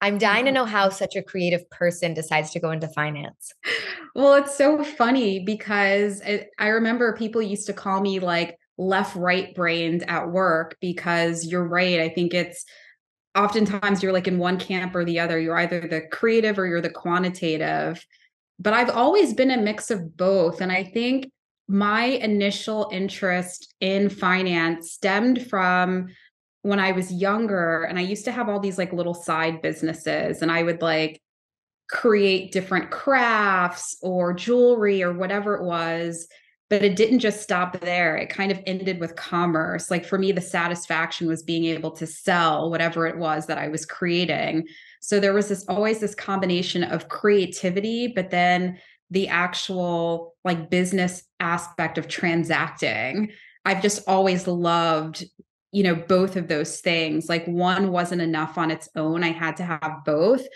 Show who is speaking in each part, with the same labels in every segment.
Speaker 1: I'm dying to know how such a creative person decides to go into finance.
Speaker 2: Well, it's so funny because I remember people used to call me like left right brained at work because you're right. I think it's oftentimes you're like in one camp or the other. You're either the creative or you're the quantitative. But I've always been a mix of both. And I think my initial interest in finance stemmed from when I was younger and I used to have all these like little side businesses and I would like create different crafts or jewelry or whatever it was. But it didn't just stop there. It kind of ended with commerce. Like for me, the satisfaction was being able to sell whatever it was that I was creating. So there was this always this combination of creativity, but then the actual like business aspect of transacting. I've just always loved, both of those things. Like one wasn't enough on its own. I had to have both.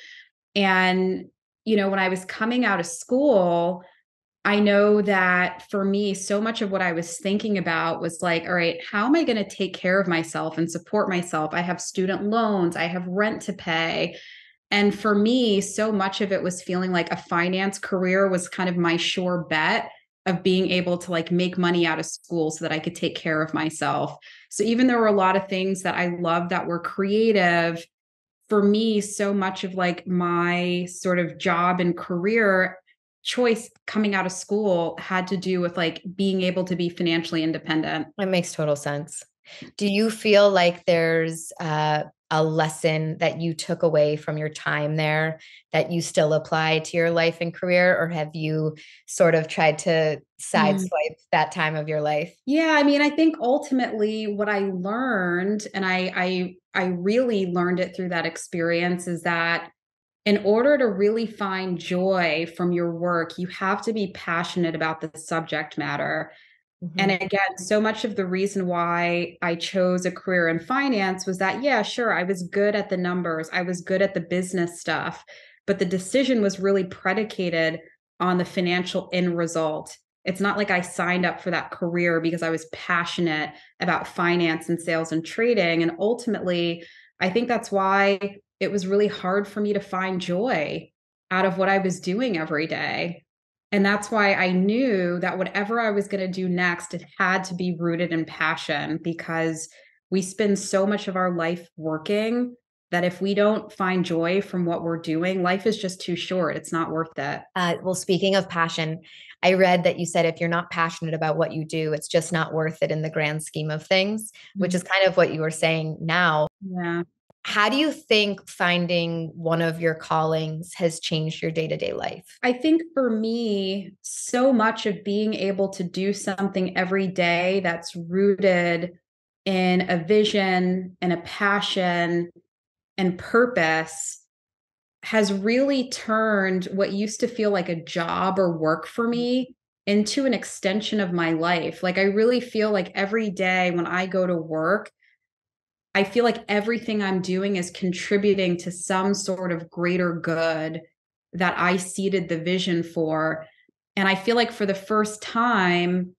Speaker 2: And, when I was coming out of school, I know that for me, so much of what I was thinking about was like, all right, how am I going to take care of myself and support myself? I have student loans, I have rent to pay. And for me, so much of it was feeling like a finance career was kind of my sure bet of being able to like make money out of school so that I could take care of myself. So even there were a lot of things that I loved that were creative, for me, so much of like my sort of job and career choice coming out of school had to do with like being able to be financially independent.
Speaker 1: That makes total sense. Do you feel like there's a lesson that you took away from your time there that you still apply to your life and career, or have you sort of tried to
Speaker 2: Mm.
Speaker 1: sideswipe that time of your life?
Speaker 2: Yeah, I mean, I think ultimately what I learned, and I really learned it through that experience, is that in order to really find joy from your work, you have to be passionate about the subject matter. And
Speaker 1: Mhm.
Speaker 2: again, so much of the reason why I chose a career in finance was that, yeah, sure, I was good at the numbers, I was good at the business stuff, but the decision was really predicated on the financial end result. It's not like I signed up for that career because I was passionate about finance and sales and trading. And ultimately, I think that's why it was really hard for me to find joy out of what I was doing every day. And that's why I knew that whatever I was going to do next, it had to be rooted in passion because we spend so much of our life working that if we don't find joy from what we're doing, life is just too short. It's not worth it.
Speaker 1: Well, speaking of passion, I read that you said if you're not passionate about what you do, it's just not worth it in the grand scheme of things, which is
Speaker 2: Mhm.
Speaker 1: kind of what you were saying now.
Speaker 2: Yeah.
Speaker 1: How do you think finding one of your callings has changed your day to day life?
Speaker 2: I think for me, so much of being able to do something every day that's rooted in a vision and a passion and purpose has really turned what used to feel like a job or work for me into an extension of my life. Like, I really feel like every day when I go to work, I feel like everything I'm doing is contributing to some sort of greater good that I seeded the vision for. And I feel like for the first time,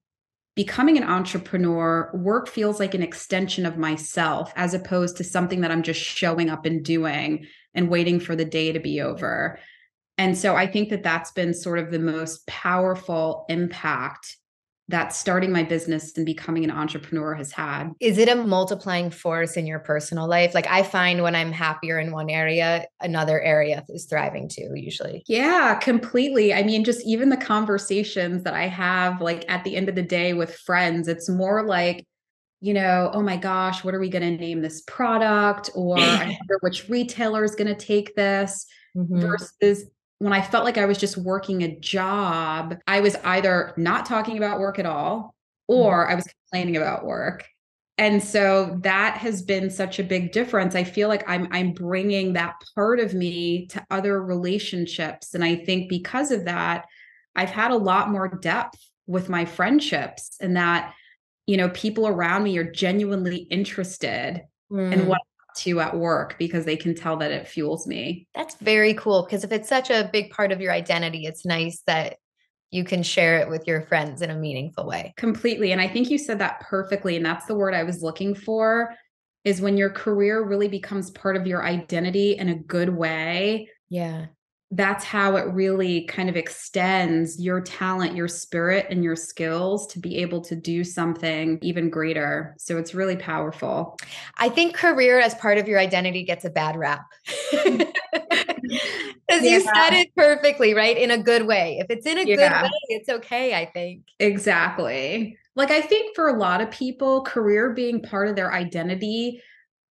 Speaker 2: becoming an entrepreneur, work feels like an extension of myself as opposed to something that I'm just showing up and doing and waiting for the day to be over. And so I think that that's been sort of the most powerful impact that starting my business and becoming an entrepreneur has had.
Speaker 1: Is it a multiplying force in your personal life? Like I find when I'm happier in one area, another area is thriving too, usually.
Speaker 2: Yeah, completely. I mean, just even the conversations that I have, like at the end of the day with friends, it's more like, oh my gosh, what are we going to name this product? Or I wonder which retailer is going to take this
Speaker 1: Mhm.
Speaker 2: versus when I felt like I was just working a job, I was either not talking about work at all
Speaker 1: Mhm.
Speaker 2: or I was complaining about work. And so that has been such a big difference. I feel like I'm bringing that part of me to other relationships, and I think because of that, I've had a lot more depth with my friendships, and that people around me are genuinely interested in what
Speaker 1: Mm.
Speaker 2: I'm up to at work because they can tell that it fuels me.
Speaker 1: That's very cool because if it's such a big part of your identity, it's nice that you can share it with your friends in a meaningful way.
Speaker 2: Completely. And I think you said that perfectly. And that's the word I was looking for. is when your career really becomes part of your identity in a good way.
Speaker 1: Yeah.
Speaker 2: That's how it really kind of extends your talent, your spirit, and your skills to be able to do something even greater. So it's really powerful.
Speaker 1: I think career as part of your identity gets a bad rap. Because
Speaker 2: Yeah.
Speaker 1: you said it perfectly, right? In a good way. If it's in a good
Speaker 2: Yeah,
Speaker 1: way, it's okay, I think.
Speaker 2: exactly. Like, I think for a lot of people, career being part of their identity,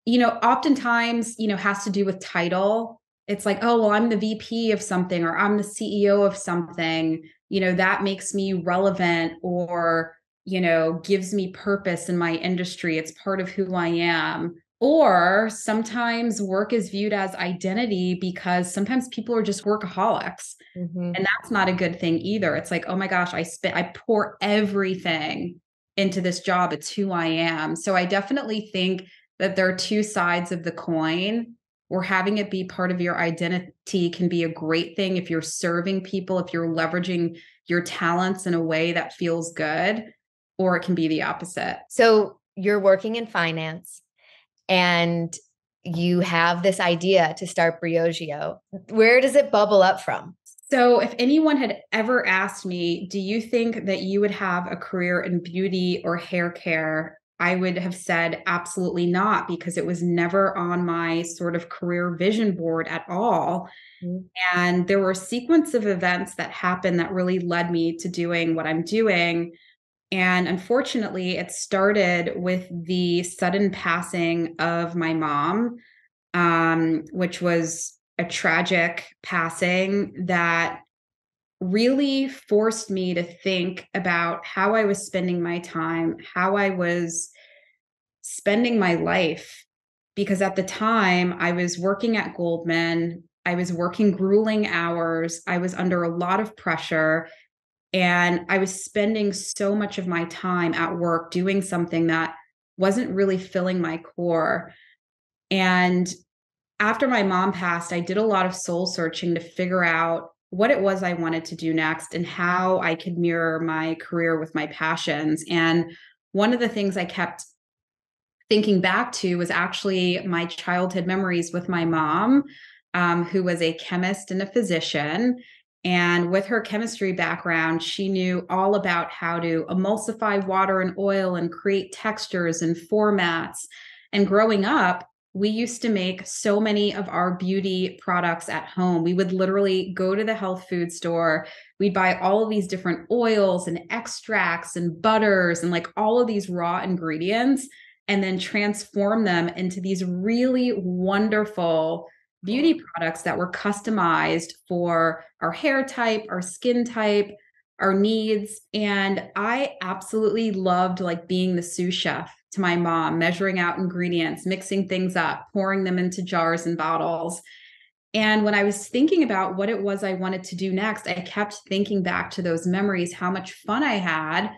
Speaker 2: oftentimes, has to do with title. It's like, oh, well, I'm the VP of something or I'm the CEO of something, that makes me relevant or, gives me purpose in my industry. It's part of who I am. Or sometimes work is viewed as identity because sometimes people are just workaholics.
Speaker 1: Mm-hmm.
Speaker 2: And that's not a good thing either. It's like, oh my gosh, I pour everything into this job. It's who I am. So I definitely think that there are two sides of the coin, or having it be part of your identity can be a great thing if you're serving people, if you're leveraging your talents in a way that feels good, or it can be the opposite.
Speaker 1: So you're working in finance and you have this idea to start Briogeo. Where does it bubble up from?
Speaker 2: So, if anyone had ever asked me, do you think that you would have a career in beauty or hair care? I would have said absolutely not, because it was never on my sort of career vision board at all.
Speaker 1: Mm-hmm.
Speaker 2: And there were a sequence of events that happened that really led me to doing what I'm doing. And unfortunately, it started with the sudden passing of my mom, which was a tragic passing that really forced me to think about how I was spending my time, how I was spending my life. Because at the time, I was working at Goldman, I was working grueling hours, I was under a lot of pressure, and I was spending so much of my time at work doing something that wasn't really filling my core. And after my mom passed, I did a lot of soul searching to figure out what it was I wanted to do next and how I could mirror my career with my passions. And one of the things I kept thinking back to was actually my childhood memories with my mom, who was a chemist and a physician. And with her chemistry background, she knew all about how to emulsify water and oil and create textures and formats. And growing up, we used to make so many of our beauty products at home. We would literally go to the health food store. We'd buy all of these different oils and extracts and butters and like all of these raw ingredients, and then transform them into these really wonderful beauty products that were customized for our hair type, our skin type, our needs. And I absolutely loved like being the sous chef to my mom, measuring out ingredients, mixing things up, pouring them into jars and bottles. And when I was thinking about what it was I wanted to do next, I kept thinking back to those memories, how much fun I had.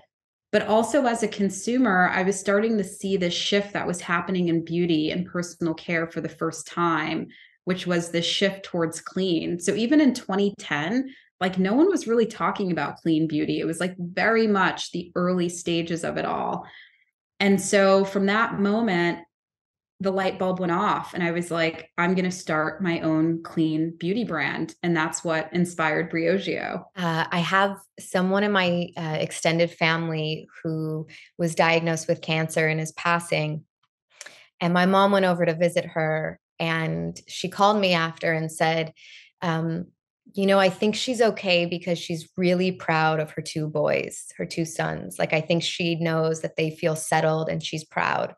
Speaker 2: But also as a consumer, I was starting to see this shift that was happening in beauty and personal care for the first time, which was this shift towards clean. So even in 2010, like no one was really talking about clean beauty. It was like very much the early stages of it all. And so from that moment, the light bulb went off and I was like, I'm going to start my own clean beauty brand. And that's what inspired Briogeo.
Speaker 1: I have someone in my extended family who was diagnosed with cancer and is passing. And my mom went over to visit her and she called me after and said, um, I think she's okay because she's really proud of her two boys, her two sons. Like, I think she knows that they feel settled and she's proud.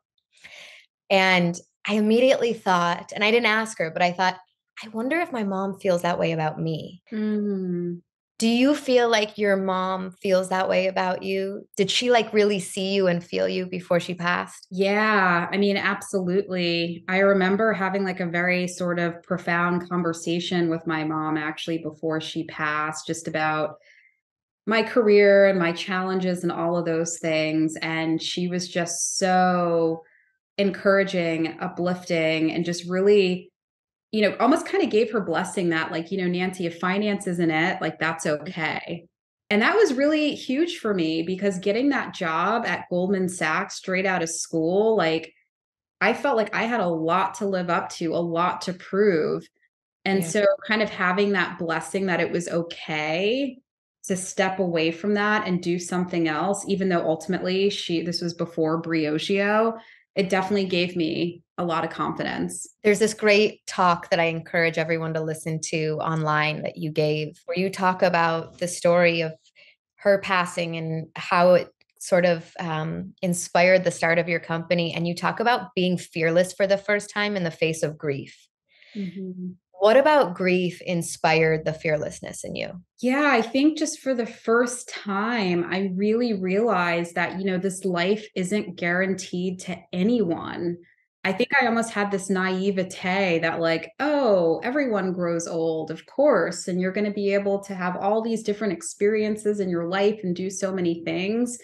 Speaker 1: And I immediately thought, and I didn't ask her, but I thought, I wonder if my mom feels that way about me.
Speaker 2: Mm.
Speaker 1: Do you feel like your mom feels that way about you? Did she like really see you and feel you before she passed?
Speaker 2: Yeah, I mean, absolutely. I remember having like a very sort of profound conversation with my mom actually before she passed, just about my career and my challenges and all of those things. And she was just so encouraging, uplifting, and just really, almost kind of gave her blessing that, like, Nancy, if finance isn't it, like, that's okay. And that was really huge for me because getting that job at Goldman Sachs straight out of school, like, I felt like I had a lot to live up to, a lot to prove. And
Speaker 1: Yeah.
Speaker 2: so kind of having that blessing that it was okay to step away from that and do something else, even though ultimately this was before Briogeo, it definitely gave me a lot of confidence.
Speaker 1: There's this great talk that I encourage everyone to listen to online that you gave, where you talk about the story of her passing and how it sort of inspired the start of your company. And you talk about being fearless for the first time in the face of grief.
Speaker 2: Mhm.
Speaker 1: What about grief inspired the fearlessness in you?
Speaker 2: Yeah, I think just for the first time, I really realized that, this life isn't guaranteed to anyone. I think I almost had this naivete that, like, oh, everyone grows old, of course, and you're going to be able to have all these different experiences in your life and do so many things.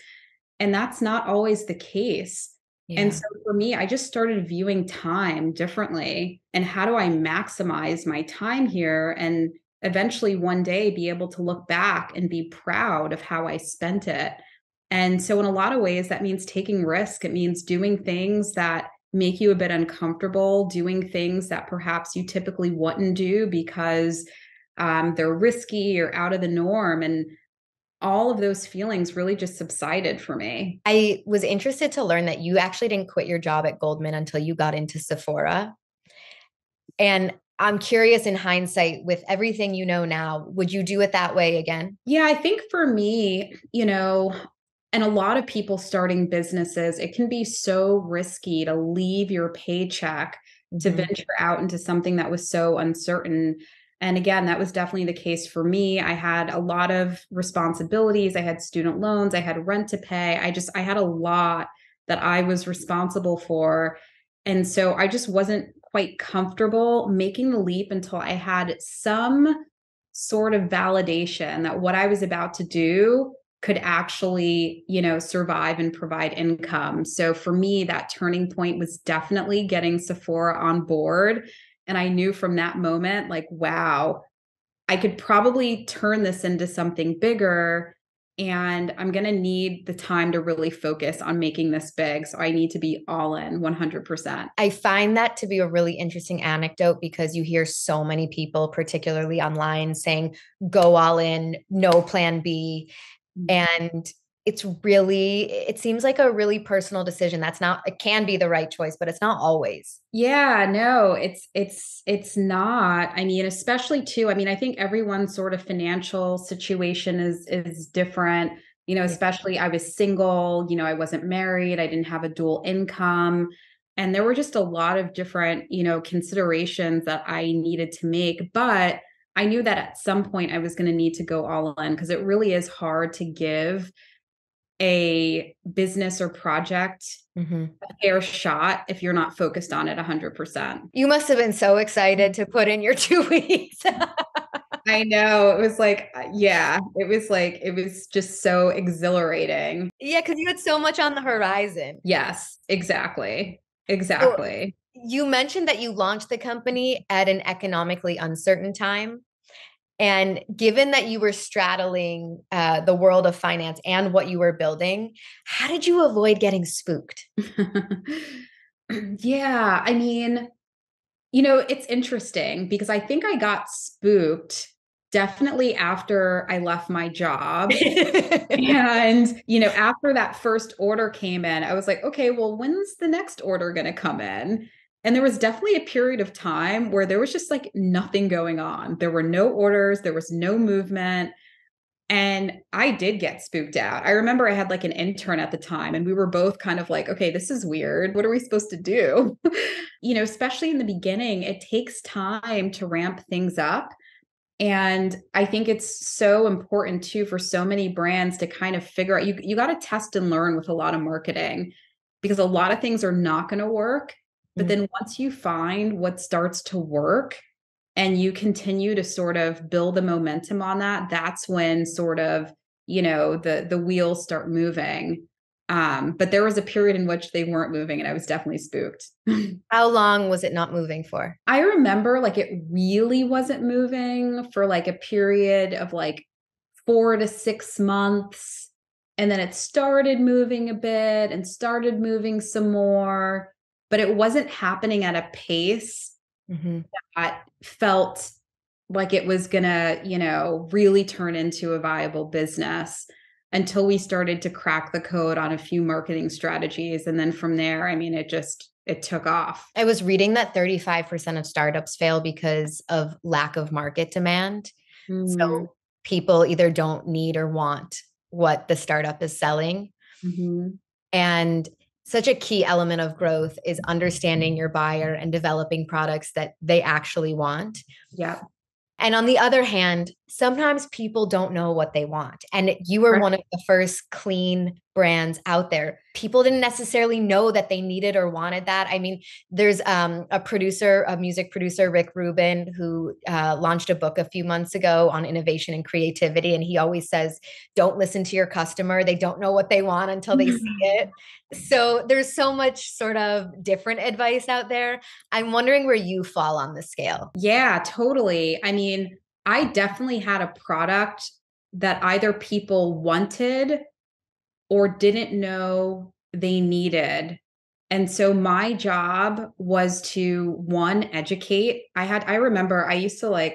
Speaker 2: And that's not always the case. And
Speaker 1: Yeah.
Speaker 2: so for me, I just started viewing time differently. And how do I maximize my time here and eventually one day be able to look back and be proud of how I spent it? And so, in a lot of ways, that means taking risk. It means doing things that make you a bit uncomfortable, doing things that perhaps you typically wouldn't do because they're risky or out of the norm. And all of those feelings really just subsided for me.
Speaker 1: I was interested to learn that you actually didn't quit your job at Goldman until you got into Sephora. And I'm curious in hindsight, with everything you know now, would you do it that way again?
Speaker 2: Yeah, I think for me, and a lot of people starting businesses, it can be so risky to leave your paycheck to
Speaker 1: Mhm.
Speaker 2: venture out into something that was so uncertain. And again, that was definitely the case for me. I had a lot of responsibilities. I had student loans, I had rent to pay. I had a lot that I was responsible for. And so I just wasn't quite comfortable making the leap until I had some sort of validation that what I was about to do could actually, survive and provide income. So for me, that turning point was definitely getting Sephora on board. And I knew from that moment, like, wow, I could probably turn this into something bigger. And I'm going to need the time to really focus on making this big. So I need to be all in 100%.
Speaker 1: I find that to be a really interesting anecdote because you hear so many people, particularly online, saying, go all in, no plan B. And it seems like a really personal decision. It can be the right choice, but it's not always.
Speaker 2: Yeah, no, it's not. I mean, especially too, I mean, I think everyone's sort of financial situation is different.
Speaker 1: Yeah.
Speaker 2: Especially I was single, I wasn't married, I didn't have a dual income. And there were just a lot of different, considerations that I needed to make. But I knew that at some point I was going to need to go all in because it really is hard to give a business or project
Speaker 1: Mhm.
Speaker 2: a fair shot if you're not focused on it 100%.
Speaker 1: You must have been so excited to put in your 2 weeks.
Speaker 2: I know. It was like, yeah, it was just so exhilarating.
Speaker 1: Yeah, because you had so much on the horizon.
Speaker 2: Yes, exactly.
Speaker 1: So
Speaker 2: Exactly.
Speaker 1: you mentioned that you launched the company at an economically uncertain time. And given that you were straddling the world of finance and what you were building, how did you avoid getting spooked?
Speaker 2: Yeah, I mean, it's interesting because I think I got spooked definitely after I left my job. And, after that first order came in, I was like, okay, well, when's the next order going to come in? And there was definitely a period of time where there was just like nothing going on. There were no orders, there was no movement. And I did get spooked out. I remember I had like an intern at the time, and we were both kind of like, okay, this is weird. What are we supposed to do? Especially in the beginning, it takes time to ramp things up. And I think it's so important too for so many brands to kind of figure out you got to test and learn with a lot of marketing because a lot of things are not going to work. But
Speaker 1: Mm.
Speaker 2: then once you find what starts to work and you continue to sort of build the momentum on that, that's when sort of, the wheels start moving. But there was a period in which they weren't moving and I was definitely spooked.
Speaker 1: How long was it not moving for?
Speaker 2: I remember like it really wasn't moving for like a period of like 4 to 6 months. And then it started moving a bit and started moving some more. but it wasn't happening at a pace
Speaker 1: Mhm.
Speaker 2: that felt like it was gonna, really turn into a viable business until we started to crack the code on a few marketing strategies. And then from there, I mean, it took off.
Speaker 1: I was reading that 35% of startups fail because of lack of market demand.
Speaker 2: Mm-hmm.
Speaker 1: So people either don't need or want what the startup is selling.
Speaker 2: Mm-hmm.
Speaker 1: And such a key element of growth is understanding your buyer and developing products that they actually want.
Speaker 2: Yeah.
Speaker 1: And on the other hand, sometimes people don't know what they want. And you were one of the first clean brands out there. People didn't necessarily know that they needed or wanted that. I mean, there's a producer, a music producer, Rick Rubin, who launched a book a few months ago on innovation and creativity. And he always says, don't listen to your customer. They don't know what they want until they see it. So there's so much sort of different advice out there. I'm wondering where you fall on the scale.
Speaker 2: Yeah, totally. I mean, I definitely had a product that either people wanted or didn't know they needed. And so my job was to one, educate. I remember I used to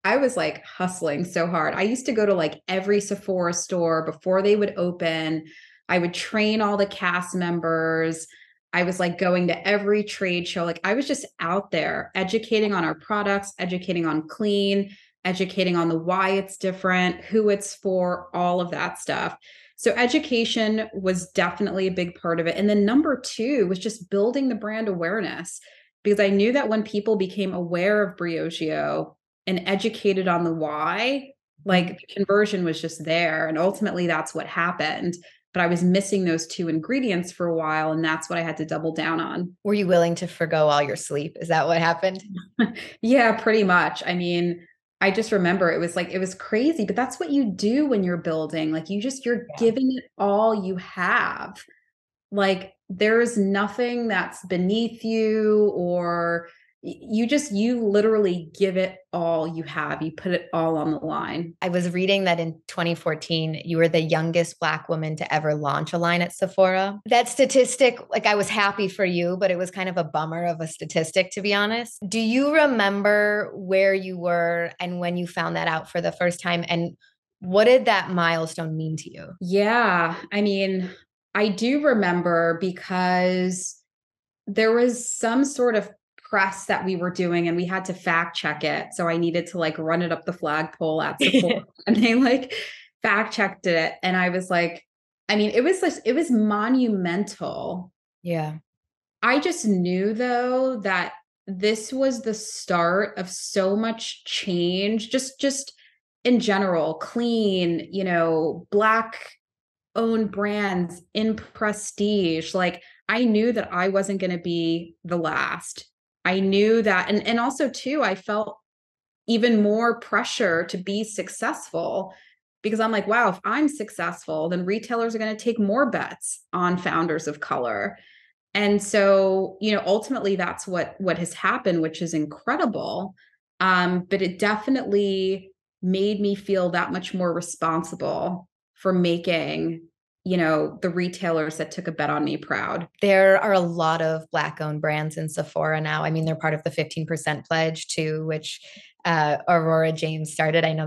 Speaker 2: I was like hustling so hard. I used to go to like every Sephora store before they would open. I would train all the cast members. I was like going to every trade show. Like I was just out there educating on our products, educating on clean, educating on the why it's different, who it's for, all of that stuff. So education was definitely a big part of it. And then number two was just building the brand awareness because I knew that when people became aware of Briogeo, and educated on the why, like the conversion was just there. And ultimately, that's what happened. But I was missing those two ingredients for a while. And that's what I had to double down on.
Speaker 1: Were you willing to forgo all your sleep? Is that what happened?
Speaker 2: Yeah, pretty much. I mean, I just remember it was crazy, but that's what you do when you're building. Like you're
Speaker 1: Yeah.
Speaker 2: giving it all you have. Like there's nothing that's beneath you or you literally give it all you have. You put it all on the line.
Speaker 1: I was reading that in 2014, you were the youngest Black woman to ever launch a line at Sephora. That statistic, like I was happy for you, but it was kind of a bummer of a statistic, to be honest. Do you remember where you were and when you found that out for the first time? And what did that milestone mean to you?
Speaker 2: Yeah, I mean, I do remember because there was some sort of press that we were doing and we had to fact check it. So I needed to like run it up the flagpole at Sephora and they like fact checked it. And I was like, I mean, it was monumental.
Speaker 1: Yeah.
Speaker 2: I just knew though that this was the start of so much change, just in general, clean, Black owned brands in prestige. Like I knew that I wasn't going to be the last. I knew that and also too I felt even more pressure to be successful because I'm like, wow, if I'm successful, then retailers are going to take more bets on founders of color. And so, ultimately that's what has happened, which is incredible. But it definitely made me feel that much more responsible for making, the retailers that took a bet on me proud.
Speaker 1: There are a lot of Black owned brands in Sephora now. I mean, they're part of the 15% pledge too, which Aurora James started. I know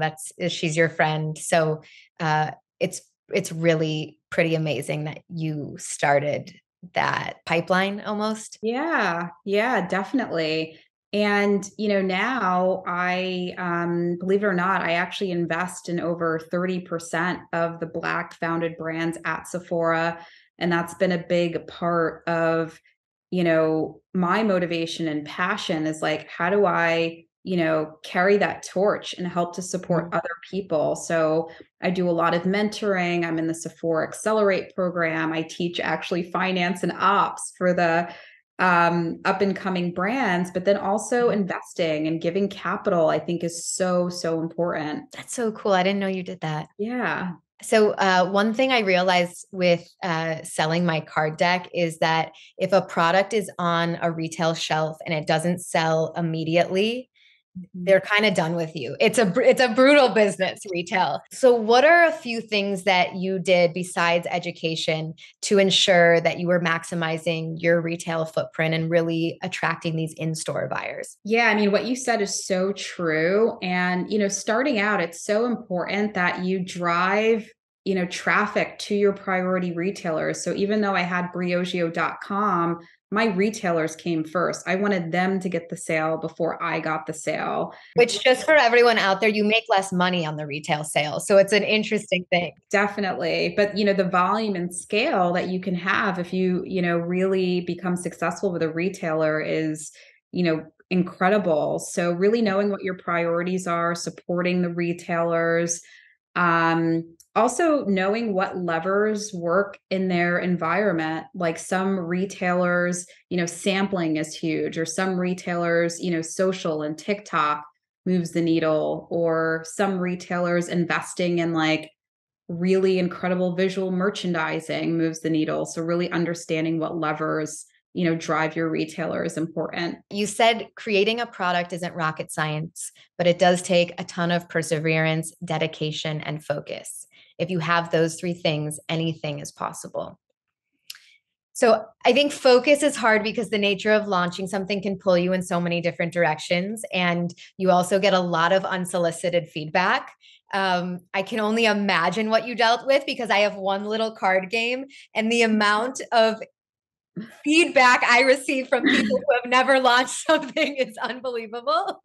Speaker 1: she's your friend. So uh, it's it's really pretty amazing that you started that pipeline almost.
Speaker 2: Yeah, yeah, definitely. And now I believe it or not, I actually invest in over 30% of the Black founded brands at Sephora. And that's been a big part of, my motivation and passion is like, how do I, carry that torch and help to support
Speaker 1: Mhm.
Speaker 2: other people? So I do a lot of mentoring. I'm in the Sephora Accelerate program. I teach actually finance and ops for the up and coming brands, but then also investing and giving capital, I think is so, so important.
Speaker 1: That's so cool. I didn't know you did that.
Speaker 2: Yeah.
Speaker 1: So, one thing I realized with selling my card deck is that if a product is on a retail shelf and it doesn't sell immediately,
Speaker 2: Mhm.
Speaker 1: they're kind of done with you. It's a brutal business, retail. So what are a few things that you did besides education to ensure that you were maximizing your retail footprint and really attracting these in-store buyers?
Speaker 2: Yeah, I mean, what you said is so true. And, starting out, it's so important that you drive, traffic to your priority retailers. So even though I had Briogeo.com, my retailers came first. I wanted them to get the sale before I got the sale.
Speaker 1: Which, just for everyone out there, you make less money on the retail sales. So it's an interesting thing.
Speaker 2: Definitely. But, the volume and scale that you can have if you, really become successful with a retailer is, incredible. So really knowing what your priorities are, supporting the retailers, also knowing what levers work in their environment. Like some retailers, sampling is huge, or some retailers, social and TikTok moves the needle, or some retailers investing in like really incredible visual merchandising moves the needle. So really understanding what levers, drive your retailer is important.
Speaker 1: You said creating a product isn't rocket science, but it does take a ton of perseverance, dedication, and focus. If you have those three things, anything is possible. So I think focus is hard because the nature of launching something can pull you in so many different directions. And you also get a lot of unsolicited feedback. I can only imagine what you dealt with because I have one little card game, and the amount of feedback I receive from people who have never launched something is unbelievable.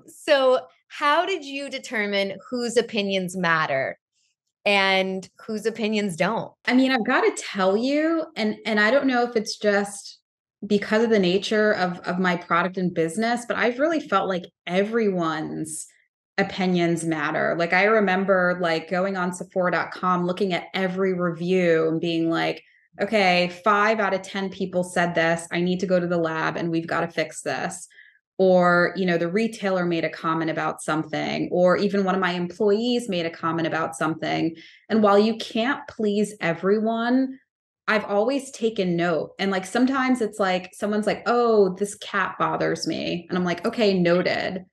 Speaker 1: So how did you determine whose opinions matter and whose opinions don't?
Speaker 2: I mean, I've got to tell you, and I don't know if it's just because of the nature of my product and business, but I've really felt like everyone's opinions matter. Like I remember like going on Sephora.com, looking at every review and being like, okay, 5 out of 10 people said this. I need to go to the lab and we've got to fix this. Or, the retailer made a comment about something, or even one of my employees made a comment about something. And while you can't please everyone, I've always taken note. And like sometimes it's like someone's like, oh, this cap bothers me. And I'm like, okay, noted.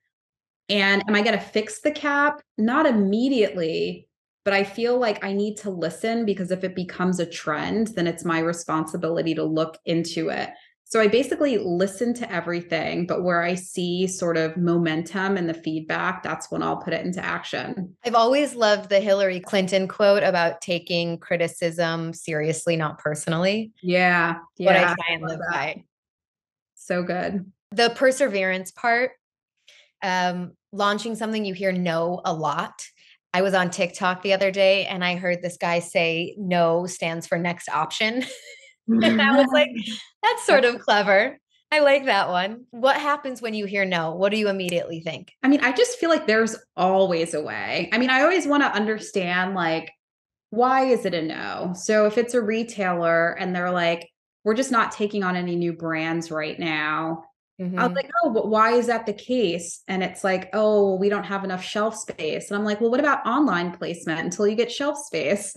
Speaker 2: And am I going to fix the cap? Not immediately, but I feel like I need to listen, because if it becomes a trend, then it's my responsibility to look into it. So I basically listen to everything, but where I see sort of momentum and the feedback, that's when I'll put it into action.
Speaker 1: I've always loved the Hillary Clinton quote about taking criticism seriously, not personally.
Speaker 2: Yeah,
Speaker 1: What I
Speaker 2: yeah,
Speaker 1: try and
Speaker 2: I love
Speaker 1: live
Speaker 2: that.
Speaker 1: by.
Speaker 2: So good.
Speaker 1: The perseverance part, launching something you hear no a lot. I was on TikTok the other day and I heard this guy say no stands for next option. And I was like, that's sort of clever. I like that one. What happens when you hear no? What do you immediately think?
Speaker 2: I mean, I just feel like there's always a way. I mean, I always want to understand like, why is it a no? So if it's a retailer and they're like, we're just not taking on any new brands right now. I was
Speaker 1: Mm-hmm.
Speaker 2: like, oh, but why is that the case? And it's like, oh, well, we don't have enough shelf space. And I'm like, well, what about online placement until you get shelf space?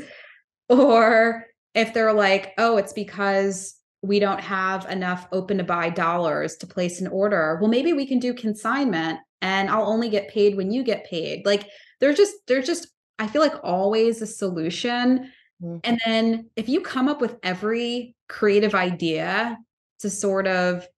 Speaker 2: Or if they're like, oh, it's because we don't have enough open to buy dollars to place an order. Well, maybe we can do consignment and I'll only get paid when you get paid. Like there's just, I feel like always a solution. And then if you come up with every creative idea to sort of,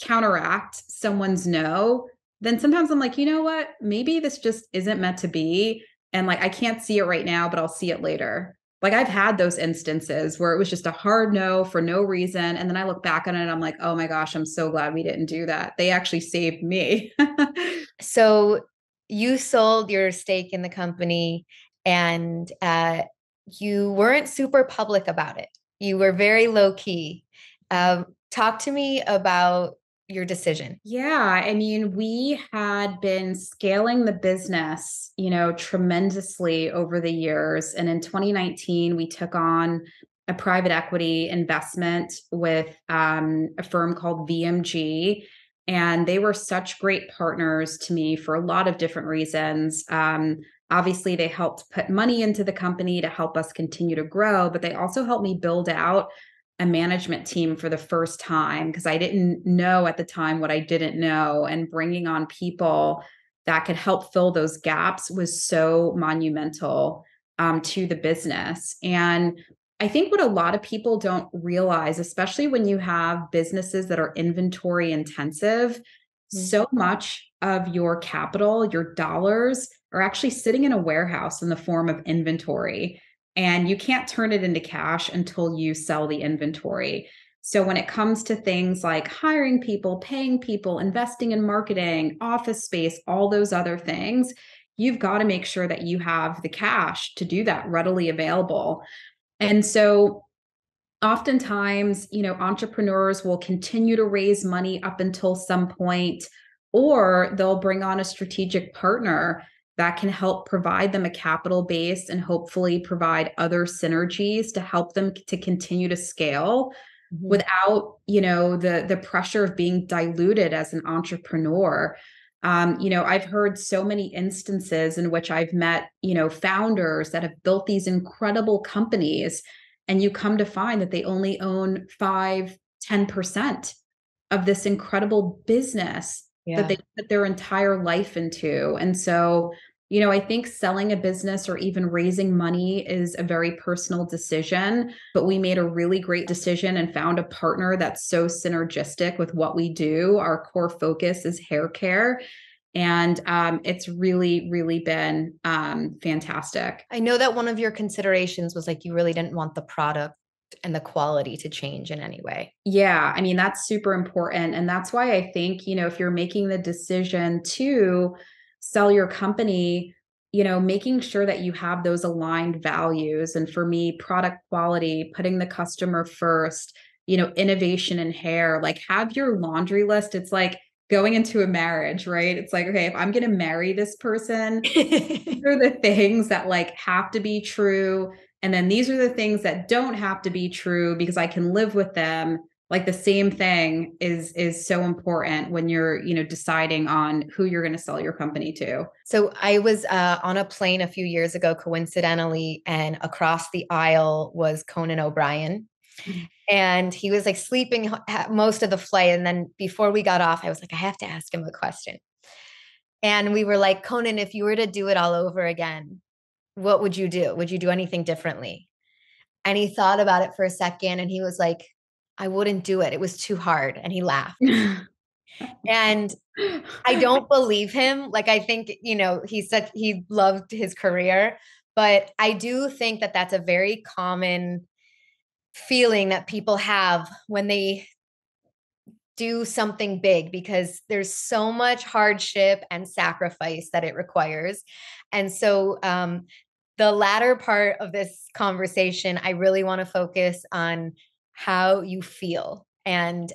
Speaker 2: counteract someone's no, then sometimes I'm like, you know what? Maybe this just isn't meant to be. And like, I can't see it right now, but I'll see it later. Like I've had those instances where it was just a hard no for no reason. And then I look back on it and I'm like, oh my gosh, I'm so glad we didn't do that. They actually saved me.
Speaker 1: So you sold your stake in the company and you weren't super public about it. You were very low key. Talk to me about your decision.
Speaker 2: Yeah, I mean, we had been scaling the business, tremendously over the years. And in 2019, we took on a private equity investment with a firm called VMG. And they were such great partners to me for a lot of different reasons. Obviously, they helped put money into the company to help us continue to grow, but they also helped me build out a management team for the first time because I didn't know at the time what I didn't know. And bringing on people that could help fill those gaps was so monumental to the business. And I think what a lot of people don't realize, especially when you have businesses that are inventory intensive,
Speaker 1: Mhm.
Speaker 2: so much of your capital, your dollars, are actually sitting in a warehouse in the form of inventory. And you can't turn it into cash until you sell the inventory. So when it comes to things like hiring people, paying people, investing in marketing, office space, all those other things, you've got to make sure that you have the cash to do that readily available. And so oftentimes, entrepreneurs will continue to raise money up until some point, or they'll bring on a strategic partner that can help provide them a capital base and hopefully provide other synergies to help them to continue to scale
Speaker 1: Mhm.
Speaker 2: without, the pressure of being diluted as an entrepreneur. I've heard so many instances in which I've met, founders that have built these incredible companies, and you come to find that they only own 5, 10% of this incredible business that they
Speaker 1: Yeah.
Speaker 2: put their entire life into. And so, I think selling a business or even raising money is a very personal decision, but we made a really great decision and found a partner that's so synergistic with what we do. Our core focus is hair care. And it's really, really been fantastic.
Speaker 1: I know that one of your considerations was like you really didn't want the product and the quality to change in any way.
Speaker 2: Yeah, I mean, that's super important. And that's why I think, if you're making the decision to sell your company, making sure that you have those aligned values. And for me, product quality, putting the customer first, innovation in hair, like have your laundry list. It's like going into a marriage, right? It's like, okay, if I'm going to marry this person, these are the things that like have to be true. And then these are the things that don't have to be true because I can live with them. Like the same thing is so important when you're, deciding on who you're going to sell your company to.
Speaker 1: So I was on a plane a few years ago, coincidentally, and across the aisle was Conan O'Brien. And he was like sleeping most of the flight. And then before we got off, I was like, I have to ask him a question. And we were like, Conan, if you were to do it all over again, what would you do? Would you do anything differently? And he thought about it for a second and he was like, I wouldn't do it. It was too hard. And he laughed. And I don't believe him. Like, I think, he loved his career, but I do think that that's a very common feeling that people have when they do something big because there's so much hardship and sacrifice that it requires. And so, the latter part of this conversation, I really want to focus on how you feel and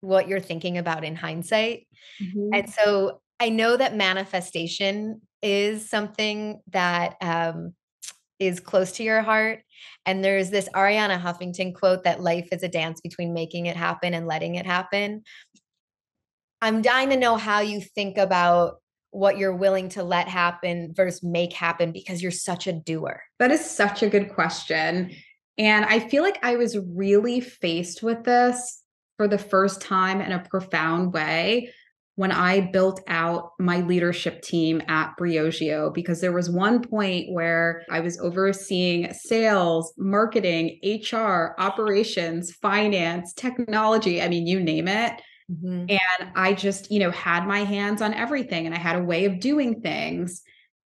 Speaker 1: what you're thinking about in hindsight. And
Speaker 2: Mhm.
Speaker 1: so I know that manifestation is something that is close to your heart. And there's this Ariana Huffington quote that life is a dance between making it happen and letting it happen. I'm dying to know how you think about what you're willing to let happen versus make happen because you're such a doer.
Speaker 2: That is such a good question. And I feel like I was really faced with this for the first time in a profound way when I built out my leadership team at Briogeo, because there was one point where I was overseeing sales, marketing, HR, operations, finance, technology. I mean, you name it.
Speaker 1: Mhm.
Speaker 2: And I just, had my hands on everything and I had a way of doing things.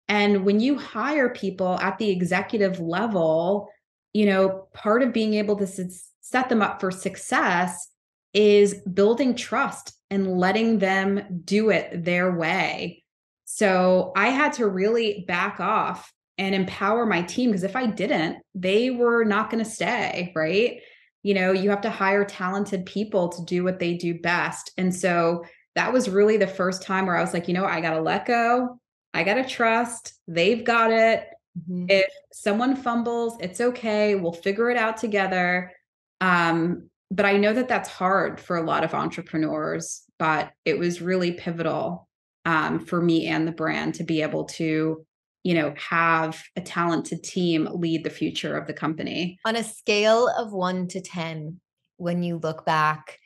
Speaker 2: And when you hire people at the executive level, part of being able to set them up for success is building trust and letting them do it their way. So I had to really back off and empower my team because if I didn't, they were not going to stay, right? You have to hire talented people to do what they do best. And so that was really the first time where I was like, I got to let go. I got to trust. They've got it.
Speaker 1: Mhm.
Speaker 2: If someone fumbles, it's okay. We'll figure it out together. But I know that that's hard for a lot of entrepreneurs, but it was really pivotal for me and the brand to be able to have a talented team lead the future of the company.
Speaker 1: On a scale of 1 to 10, when you look back,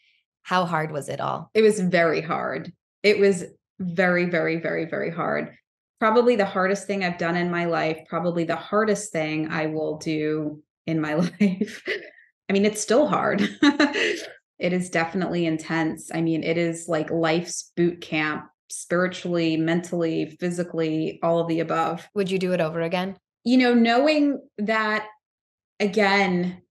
Speaker 1: how hard was it all?
Speaker 2: It was very hard. It was very, very, very, very hard. Probably the hardest thing I've done in my life, probably the hardest thing I will do in my life. I mean, it's still hard. It is definitely intense. I mean, it is like life's boot camp, spiritually, mentally, physically, all of the above.
Speaker 1: Would you do it over again?
Speaker 2: Knowing that, again,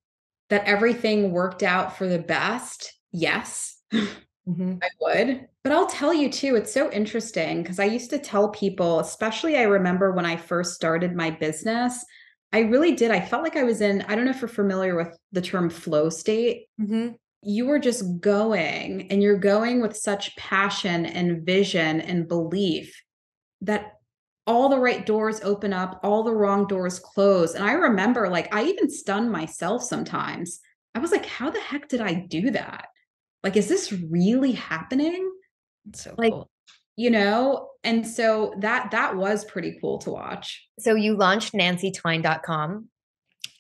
Speaker 2: that everything worked out for the best, yes.
Speaker 1: Mm-hmm.
Speaker 2: I would. But I'll tell you too, it's so interesting because I used to tell people, especially I remember when I first started my business, I really did. I felt like I was in, I don't know if you're familiar with the term flow state.
Speaker 1: Mm-hmm.
Speaker 2: You were just going and you're going with such passion and vision and belief that all the right doors open up, all the wrong doors close. And I remember like I even stunned myself sometimes. I was like, how the heck did I do that? Like, is this really happening?
Speaker 1: So
Speaker 2: Like,
Speaker 1: cool.
Speaker 2: and so that was pretty cool to watch.
Speaker 1: So you launched nancytwine.com,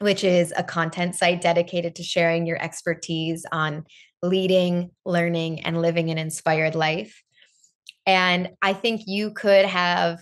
Speaker 1: which is a content site dedicated to sharing your expertise on leading, learning, and living an inspired life. And I think you could have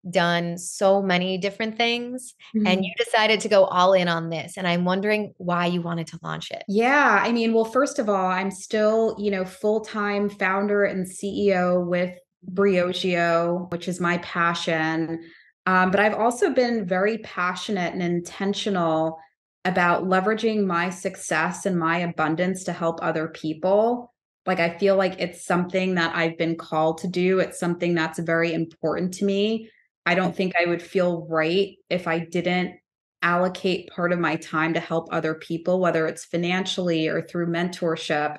Speaker 1: done so many different things, and you
Speaker 2: Mhm.
Speaker 1: decided to go all in on this. And I'm wondering why you wanted to launch it.
Speaker 2: Yeah, I mean, well, first of all, I'm still, full-time founder and CEO with Briogeo, which is my passion. But I've also been very passionate and intentional about leveraging my success and my abundance to help other people. Like, I feel like it's something that I've been called to do. It's something that's very important to me. I don't think I would feel right if I didn't allocate part of my time to help other people, whether it's financially or through mentorship.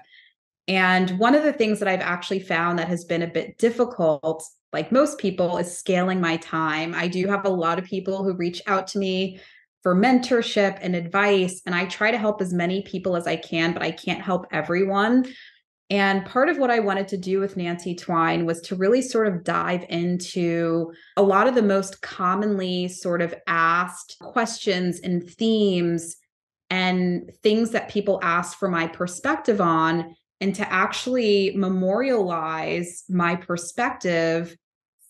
Speaker 2: And one of the things that I've actually found that has been a bit difficult, like most people, is scaling my time. I do have a lot of people who reach out to me for mentorship and advice, and I try to help as many people as I can, but I can't help everyone. And part of what I wanted to do with Nancy Twine was to really sort of dive into a lot of the most commonly sort of asked questions and themes and things that people ask for my perspective on, and to actually memorialize my perspective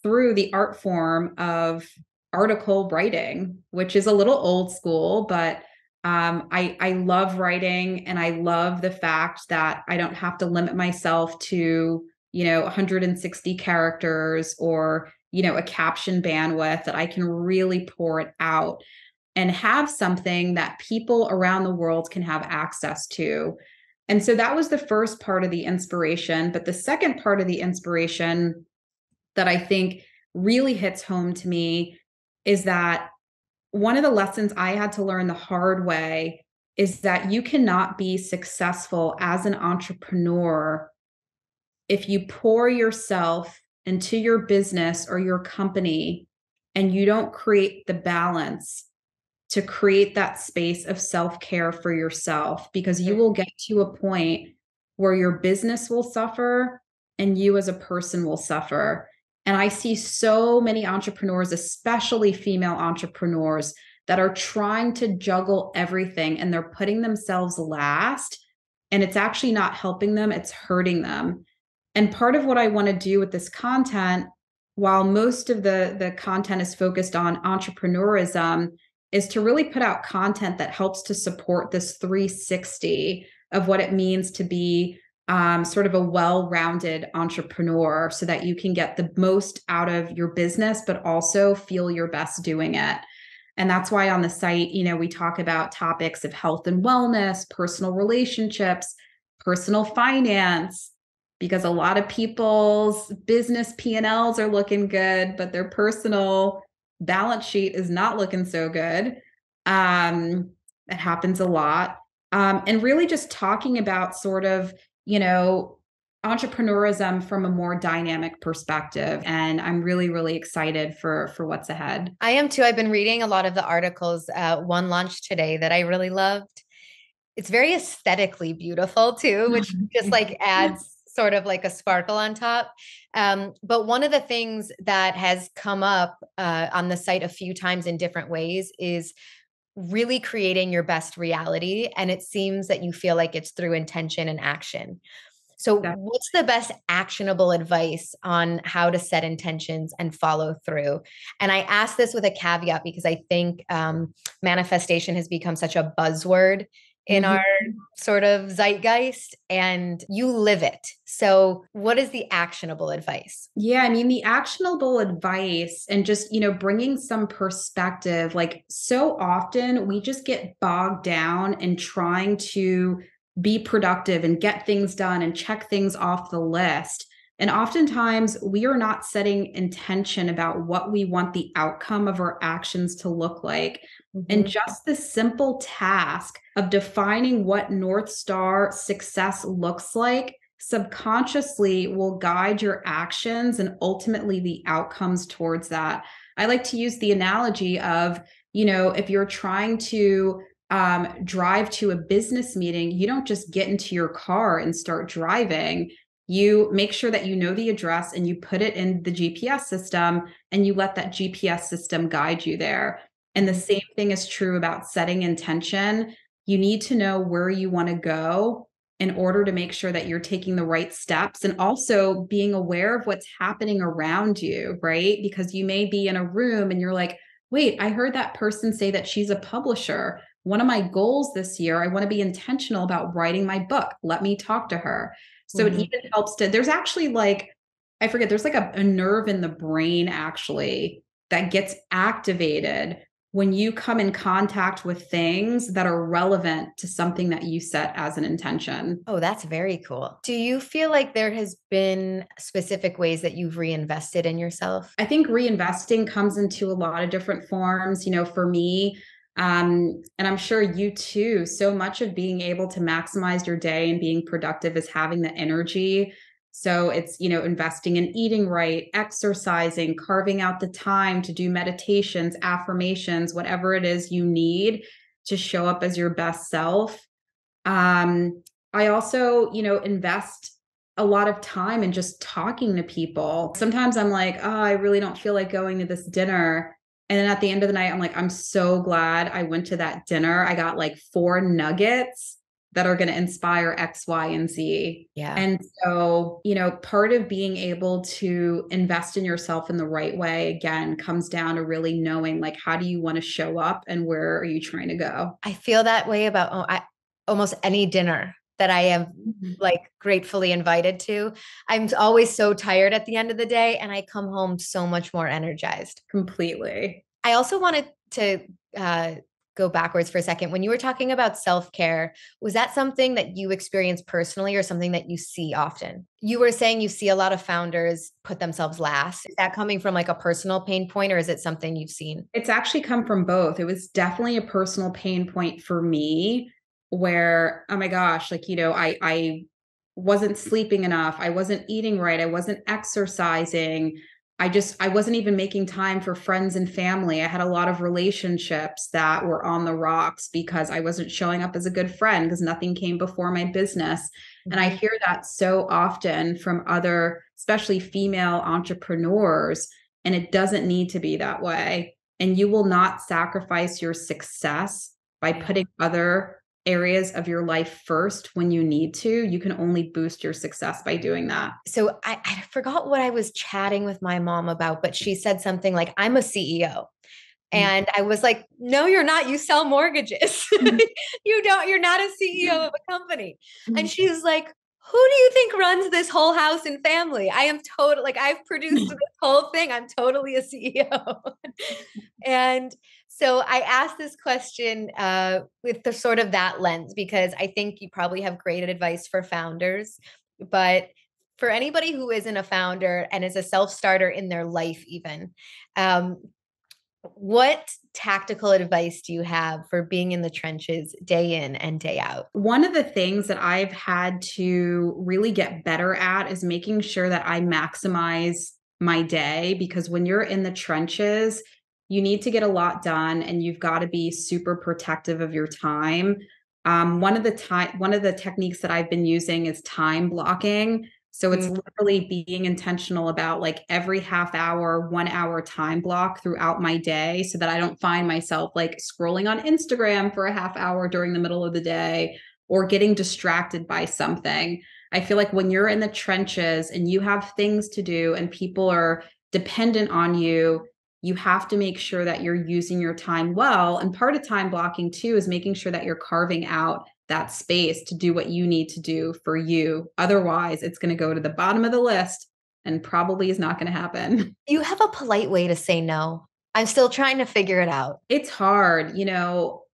Speaker 2: through the art form of article writing, which is a little old school, but I love writing, and I love the fact that I don't have to limit myself to 160 characters or a caption bandwidth, that I can really pour it out and have something that people around the world can have access to. And so that was the first part of the inspiration. But the second part of the inspiration that I think really hits home to me is that one of the lessons I had to learn the hard way is that you cannot be successful as an entrepreneur if you pour yourself into your business or your company and you don't create the balance to create that space of self-care for yourself, because you will get to a point where your business will suffer and you as a person will suffer. And I see so many entrepreneurs, especially female entrepreneurs, that are trying to juggle everything and they're putting themselves last. And it's actually not helping them, it's hurting them. And part of what I want to do with this content, while most of the content is focused on entrepreneurism, is to really put out content that helps to support this 360 of what it means to be sort of a well-rounded entrepreneur, so that you can get the most out of your business, but also feel your best doing it. And that's why on the site, we talk about topics of health and wellness, personal relationships, personal finance, because a lot of people's business P&Ls are looking good, but their personal balance sheet is not looking so good. It happens a lot. And really just talking about sort of, entrepreneurism from a more dynamic perspective. And I'm really, really excited for what's ahead.
Speaker 1: I am too. I've been reading a lot of the articles. One launched today that I really loved. It's very aesthetically beautiful too, which just like adds sort of like a sparkle on top. But one of the things that has come up on the site a few times in different ways is really creating your best reality. And it seems that you feel like it's through intention and action. So, what's the best actionable advice on how to set intentions and follow through? And I ask this with a caveat because I think manifestation has become such a buzzword in our sort of zeitgeist, and you live it. So, what is the actionable advice?
Speaker 2: Yeah, I mean, the actionable advice and just, bringing some perspective, like so often we just get bogged down in trying to be productive and get things done and check things off the list. And oftentimes we are not setting intention about what we want the outcome of our actions to look like. And just the simple task of defining what North Star success looks like subconsciously will guide your actions and ultimately the outcomes towards that. I like to use the analogy of, if you're trying to drive to a business meeting, you don't just get into your car and start driving. You make sure that you know the address and you put it in the GPS system and you let that GPS system guide you there. And the same thing is true about setting intention. You need to know where you want to go in order to make sure that you're taking the right steps and also being aware of what's happening around you, right? Because you may be in a room and you're like, wait, I heard that person say that she's a publisher. One of my goals this year, I want to be intentional about writing my book. Let me talk to her. So it even helps to, there's actually like, I forget, there's like a nerve in the brain actually that gets activated when you come in contact with things that are relevant to something that you set as an intention.
Speaker 1: Oh, that's very cool. Do you feel like there has been specific ways that you've reinvested in yourself?
Speaker 2: I think reinvesting comes into a lot of different forms. For me, and I'm sure you too, so much of being able to maximize your day and being productive is having the energy. So it's, investing in eating right, exercising, carving out the time to do meditations, affirmations, whatever it is you need to show up as your best self. I also, invest a lot of time in just talking to people. Sometimes I'm like, oh, I really don't feel like going to this dinner. And then at the end of the night, I'm like, I'm so glad I went to that dinner. I got like 4 nuggets that are going to inspire X, Y, and Z.
Speaker 1: Yeah.
Speaker 2: And so, part of being able to invest in yourself in the right way, again, comes down to really knowing like, how do you want to show up and where are you trying to go?
Speaker 1: I feel that way about almost any dinner that I am like gratefully invited to. I'm always so tired at the end of the day and I come home so much more energized.
Speaker 2: Completely.
Speaker 1: I also wanted to go backwards for a second. When you were talking about self-care, was that something that you experience personally or something that you see often? You were saying you see a lot of founders put themselves last. Is that coming from like a personal pain point or is it something you've seen?
Speaker 2: It's actually come from both. It was definitely a personal pain point for me where, oh my gosh, like, I wasn't sleeping enough. I wasn't eating right. I wasn't exercising. I wasn't even making time for friends and family. I had a lot of relationships that were on the rocks because I wasn't showing up as a good friend because nothing came before my business. And I hear that so often from other, especially female entrepreneurs, and it doesn't need to be that way. And you will not sacrifice your success by putting other areas of your life first when you need to. You can only boost your success by doing that.
Speaker 1: So I forgot what I was chatting with my mom about, but she said something like, I'm a CEO. And I was like, no, you're not. You sell mortgages. You're not a CEO of a company. And she's like, who do you think runs this whole house and family? I am total, like I've produced this whole thing. I'm totally a CEO. And so I asked this question with the sort of that lens, because I think you probably have great advice for founders, but for anybody who isn't a founder and is a self-starter in their life, even, what tactical advice do you have for being in the trenches day in and day out?
Speaker 2: One of the things that I've had to really get better at is making sure that I maximize my day, because when you're in the trenches, you need to get a lot done and you've got to be super protective of your time. One of the techniques that I've been using is time blocking. So it's
Speaker 1: Mm.
Speaker 2: literally being intentional about like every half hour, 1 hour time block throughout my day so that I don't find myself like scrolling on Instagram for a half hour during the middle of the day or getting distracted by something. I feel like when you're in the trenches and you have things to do and people are dependent on you, you have to make sure that you're using your time well. And part of time blocking too is making sure that you're carving out that space to do what you need to do for you. Otherwise, it's going to go to the bottom of the list and probably is not going to happen.
Speaker 1: You have a polite way to say no. I'm still trying to figure it out.
Speaker 2: It's hard,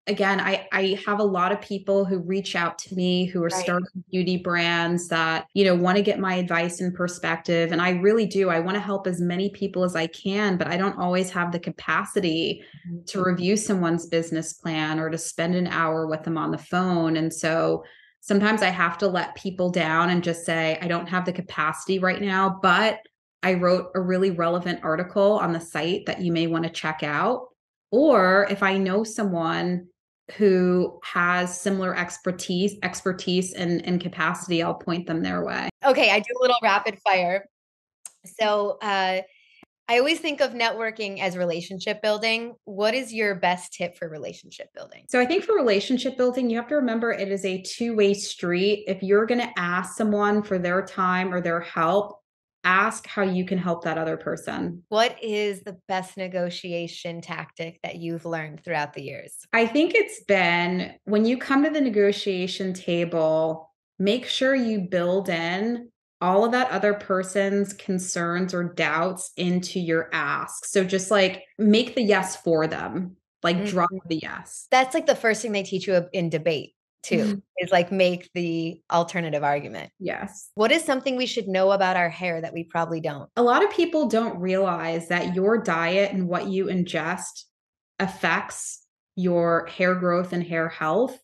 Speaker 2: again, I have a lot of people who reach out to me who are
Speaker 1: Right.
Speaker 2: starting beauty brands that, want to get my advice and perspective. And I really do. I want to help as many people as I can, but I don't always have the capacity
Speaker 1: Mhm.
Speaker 2: to review someone's business plan or to spend an hour with them on the phone. And so sometimes I have to let people down and just say, I don't have the capacity right now, but I wrote a really relevant article on the site that you may want to check out. Or if I know someone who has similar expertise and capacity, I'll point them their way.
Speaker 1: Okay, I do a little rapid fire. So, I always think of networking as relationship building. What is your best tip for relationship building?
Speaker 2: So I think for relationship building, you have to remember it is a two-way street. If you're going to ask someone for their time or their help, ask how you can help that other person.
Speaker 1: What is the best negotiation tactic that you've learned throughout the years?
Speaker 2: I think it's been when you come to the negotiation table, make sure you build in all of that other person's concerns or doubts into your ask. So just like make the yes for them, like
Speaker 1: Mhm.
Speaker 2: drop the yes.
Speaker 1: That's like the first thing they teach you in debate too,
Speaker 2: Mhm.
Speaker 1: is like make the alternative argument.
Speaker 2: Yes.
Speaker 1: What is something we should know about our hair that we probably don't?
Speaker 2: A lot of people don't realize that your diet and what you ingest affects your hair growth and hair health.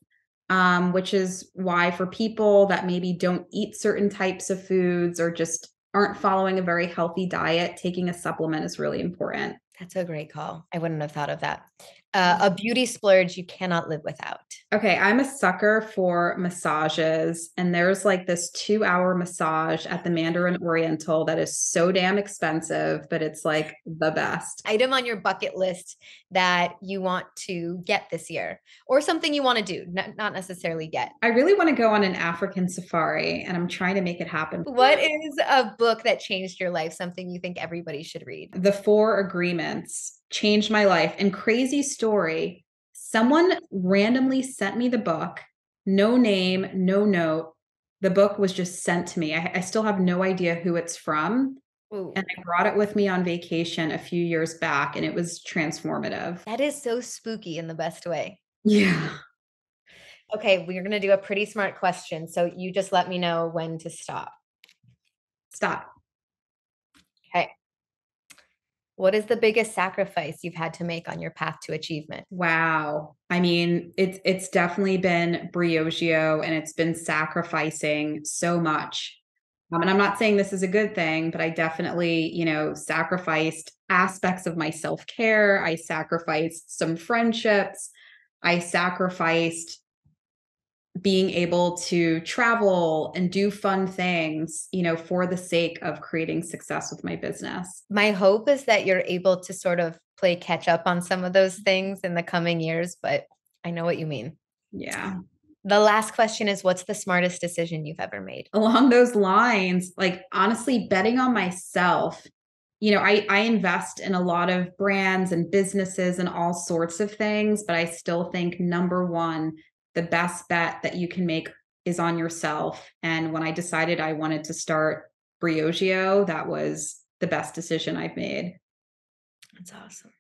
Speaker 2: Which is why for people that maybe don't eat certain types of foods or just aren't following a very healthy diet, taking a supplement is really important.
Speaker 1: That's a great call. I wouldn't have thought of that. A beauty splurge you cannot live without.
Speaker 2: Okay, I'm a sucker for massages, and there's like this 2 hour massage at the Mandarin Oriental that is so damn expensive, but it's like the best.
Speaker 1: Item on your bucket list that you want to get this year, or something you want to do, not necessarily get.
Speaker 2: I really want to go on an African safari, and I'm trying to make it happen.
Speaker 1: What is a book that changed your life? Something you think everybody should read?
Speaker 2: The Four Agreements changed my life. And crazy story, someone randomly sent me the book, no name, no note. The book was just sent to me. I still have no idea who it's from.
Speaker 1: Ooh,
Speaker 2: And I brought it with me on vacation a few years back, and it was transformative.
Speaker 1: that is so spooky in the best way.
Speaker 2: Yeah.
Speaker 1: Okay, we're going to do a pretty smart question. So you just let me know when to stop.
Speaker 2: Stop.
Speaker 1: Okay. What is the biggest sacrifice you've had to make on your path to achievement?
Speaker 2: Wow. I mean, it's definitely been Briogeo and it's been sacrificing so much. And I'm not saying this is a good thing, but I definitely, sacrificed aspects of my self-care. I sacrificed some friendships. I sacrificed being able to travel and do fun things, for the sake of creating success with my business.
Speaker 1: My hope is that you're able to sort of play catch up on some of those things in the coming years, but I know what you mean.
Speaker 2: Yeah.
Speaker 1: The last question is, what's the smartest decision you've ever made?
Speaker 2: Along those lines, like honestly, betting on myself. I invest in a lot of brands and businesses and all sorts of things, but I still think number one, the best bet that you can make is on yourself. And when I decided I wanted to start Briogeo, that was the best decision I've made.
Speaker 1: That's awesome.